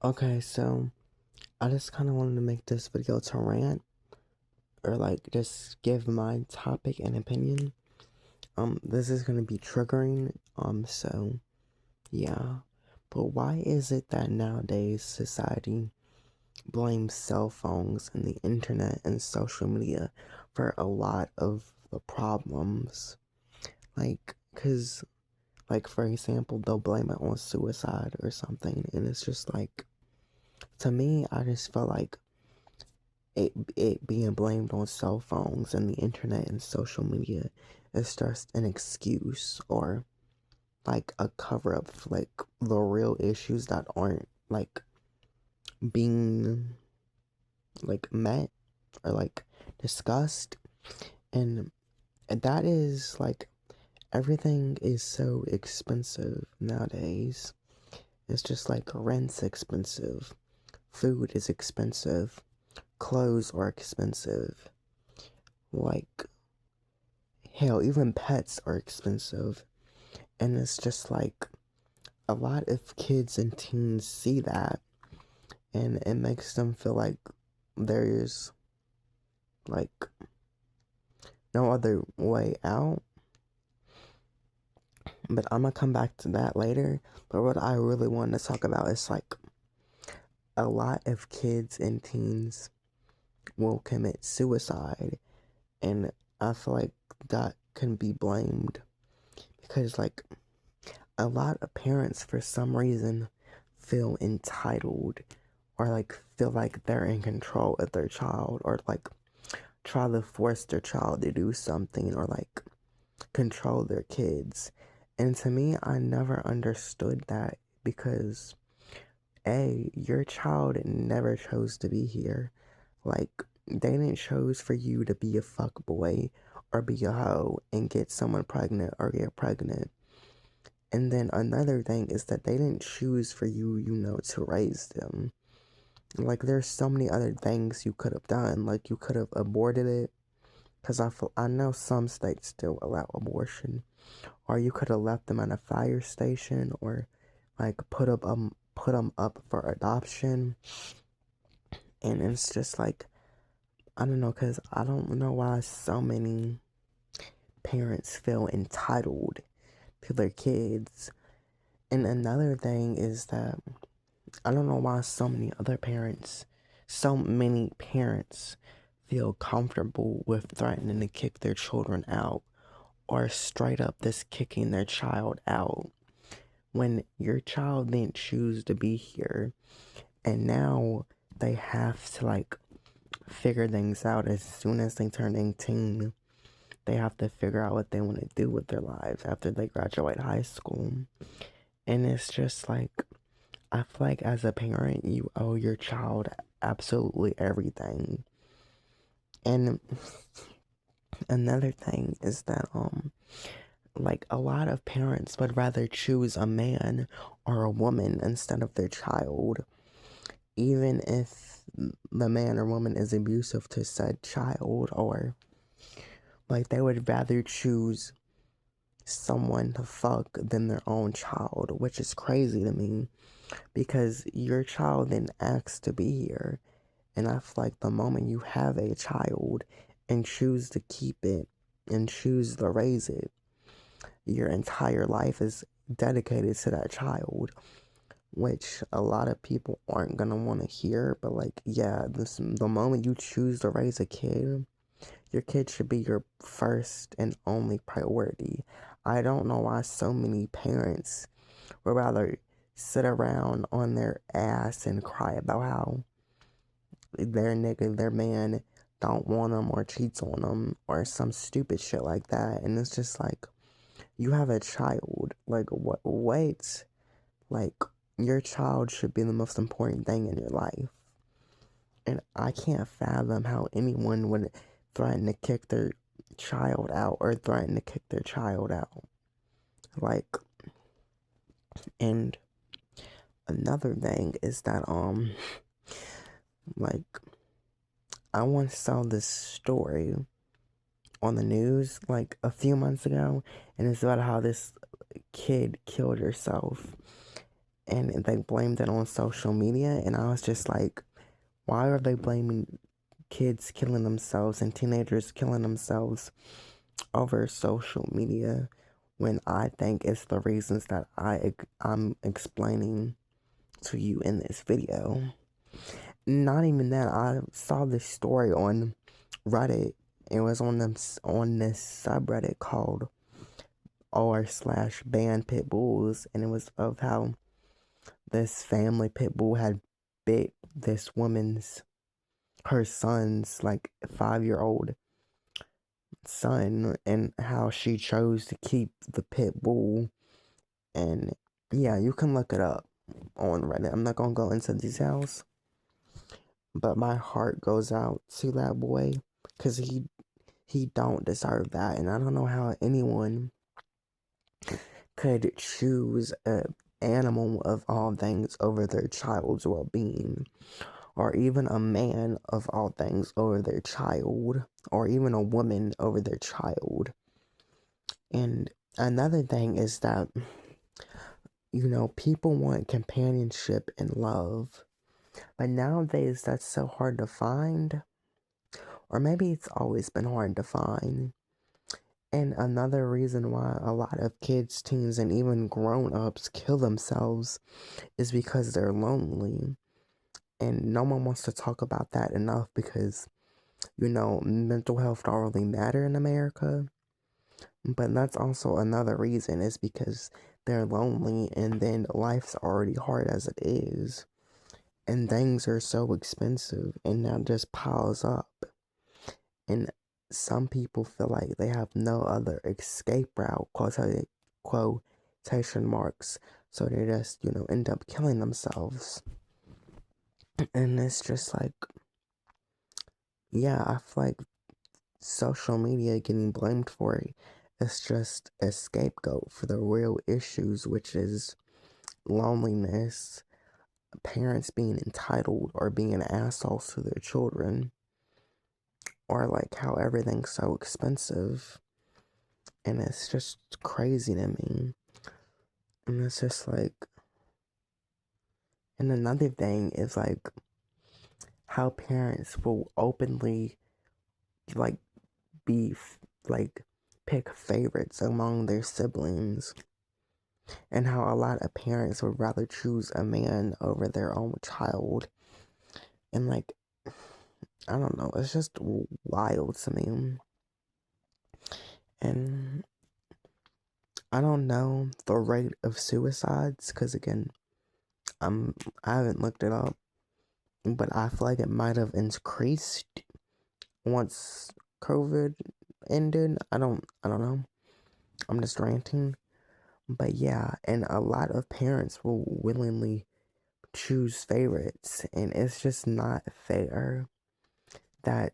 Okay, so I just kind of wanted to make this video to rant or like just give my topic and opinion. This is gonna be triggering. So yeah. But why is it that nowadays society blames cell phones and the internet and social media for a lot of the problems? Like, for example, they'll blame it on suicide or something, and it's just like, to me, I just feel like it being blamed on cell phones and the internet and social media is just an excuse or like a cover up for like the real issues that aren't like being like met or like discussed. And that is like, everything is so expensive nowadays. It's just like rent's expensive, food is expensive, clothes are expensive, like, hell, even pets are expensive. And it's just like a lot of kids and teens see that, and it makes them feel like there's like no other way out. But I'm gonna come back to that later. But what I really want to talk about is like, a lot of kids and teens will commit suicide, and I feel like that can be blamed because like a lot of parents for some reason feel entitled or like feel like they're in control of their child, or like try to force their child to do something, or like control their kids. And to me, I never understood that because your child never chose to be here. Like, they didn't choose for you to be a fuck boy or be a hoe and get someone pregnant or get pregnant. And then another thing is that they didn't choose for you, to raise them. Like, there's so many other things you could have done. Like, you could have aborted it, because I know some states still allow abortion. Or you could have left them at a fire station, or like put them up for adoption. And it's just like, I don't know, because I don't know why so many parents feel entitled to their kids. And another thing is that I don't know why so many parents feel comfortable with threatening to kick their children out, or straight up just kicking their child out when your child didn't choose to be here. And now they have to like figure things out as soon as they turn 18. They have to figure out what they want to do with their lives after they graduate high school. And it's just like, I feel like as a parent, you owe your child absolutely everything. And another thing is that, like, a lot of parents would rather choose a man or a woman instead of their child, even if the man or woman is abusive to said child, or like they would rather choose someone to fuck than their own child, which is crazy to me because your child didn't ask to be here. And I feel like the moment you have a child and choose to keep it and choose to raise it, your entire life is dedicated to that child, which a lot of people aren't gonna want to hear. But like, yeah, the moment you choose to raise a kid, your kid should be your first and only priority. I don't know why so many parents would rather sit around on their ass and cry about how their man don't want them or cheats on them or some stupid shit like that. And it's just like, you have a child. Like, what? Wait. Like, your child should be the most important thing in your life. And I can't fathom how anyone would threaten to kick their child out or threaten to kick their child out. Like, and another thing is that, like, I once saw this story on the news like a few months ago, and it's about how this kid killed herself. and they blamed it on social media. And I was just like, why are they blaming kids killing themselves and teenagers killing themselves over social media when I think it's the reasons that I'm explaining to you in this video? Not even that. I saw this story on Reddit. It was on this subreddit called r/ban pit bulls, and it was of how this family pit bull had bit this woman's her son's like 5-year-old son, and how she chose to keep the pit bull. And yeah, you can look it up on Reddit. I'm not gonna go into details, but my heart goes out to that boy because he don't deserve that. And I don't know how anyone could choose a animal of all things over their child's well-being, or even a man of all things over their child, or even a woman over their child. And another thing is that, people want companionship and love, but nowadays that's so hard to find, or maybe it's always been hard to find. And another reason why a lot of kids, teens, and even grown-ups kill themselves is because they're lonely. And no one wants to talk about that enough because, mental health don't really matter in America. But that's also another reason, is because they're lonely, and then life's already hard as it is. And things are so expensive, and that just piles up. And some people feel like they have no other escape route, quotation marks, so they just, end up killing themselves. And it's just like, yeah, I feel like social media getting blamed for it is just a scapegoat for the real issues, which is loneliness, parents being entitled or being assholes to their children, or like how everything's so expensive. And it's just crazy to me. And it's just like, and another thing is like how parents will openly like be like pick favorites among their siblings, and how a lot of parents would rather choose a man over their own child. And like, I don't know, it's just wild to me. And I don't know the rate of suicides, because again, I haven't looked it up, but I feel like it might have increased once COVID ended. I don't know. I'm just ranting. But yeah, and a lot of parents will willingly choose favorites, and it's just not fair that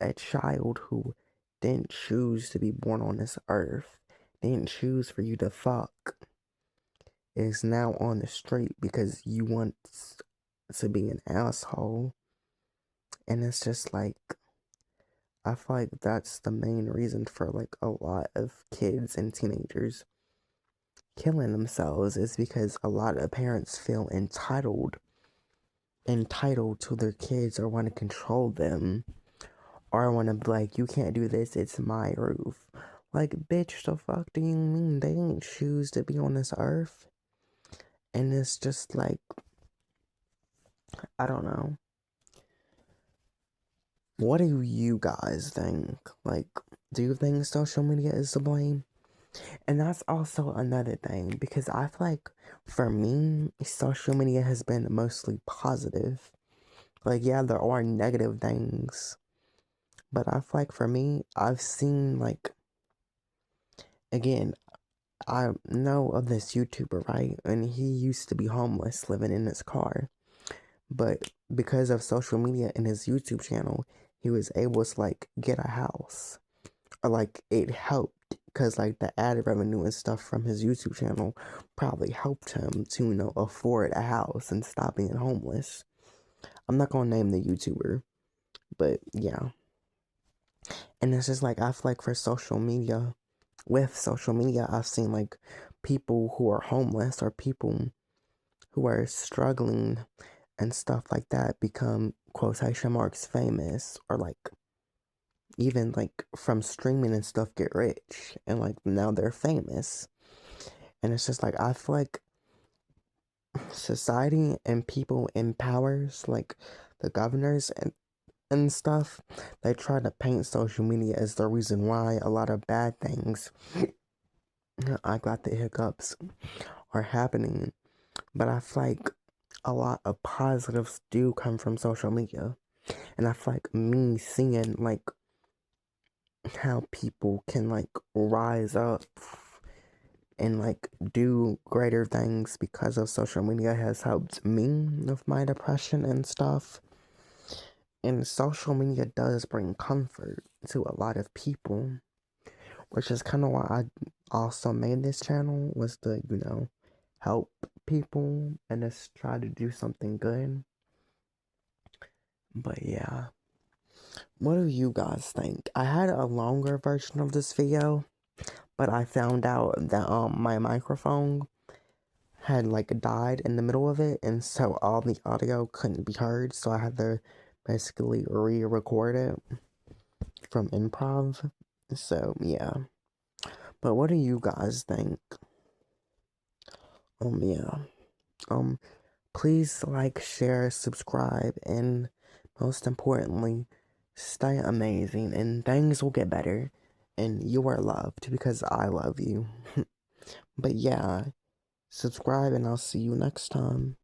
a child who didn't choose to be born on this earth, didn't choose for you to fuck, is now on the street because you want to be an asshole. And it's just like, I feel like that's the main reason for like a lot of kids and teenagers killing themselves, is because a lot of parents feel entitled to their kids, or want to control them, or want to be like, you can't do this, it's my roof. Like, bitch, the fuck do you mean? They didn't choose to be on this earth. And it's just like, I don't know. What do you guys think? Like, do you think social media is to blame? And that's also another thing, because I feel like for me, social media has been mostly positive. Like, yeah, there are negative things, but I feel like for me, I've seen, like, again, I know of this YouTuber, right? And he used to be homeless, living in his car. But because of social media and his YouTube channel, he was able to, like, get a house. Or, like, it helped. Because, like, the ad revenue and stuff from his YouTube channel probably helped him to, afford a house and stop being homeless. I'm not going to name the YouTuber. But, yeah. And it's just like, I feel like with social media, I've seen like people who are homeless, or people who are struggling and stuff like that become quotation marks famous, or like even like from streaming and stuff get rich, and like now they're famous. And it's just like, I feel like society and people in powers, like the governors and stuff, they try to paint social media as the reason why a lot of bad things, I got the hiccups, are happening. But I feel like a lot of positives do come from social media. And I feel like me seeing like how people can like rise up and like do greater things because of social media has helped me with my depression and stuff. And social media does bring comfort to a lot of people, which is kind of why I also made this channel, was to, help people and just try to do something good. But yeah, what do you guys think? I had a longer version of this video, but I found out that my microphone had like died in the middle of it, and so all the audio couldn't be heard, so I had to basically re-record it from improv. So yeah. But what do you guys think? Yeah. Um Please like, share, subscribe, and most importantly, stay amazing and things will get better. And you are loved because I love you. But yeah, subscribe and I'll see you next time.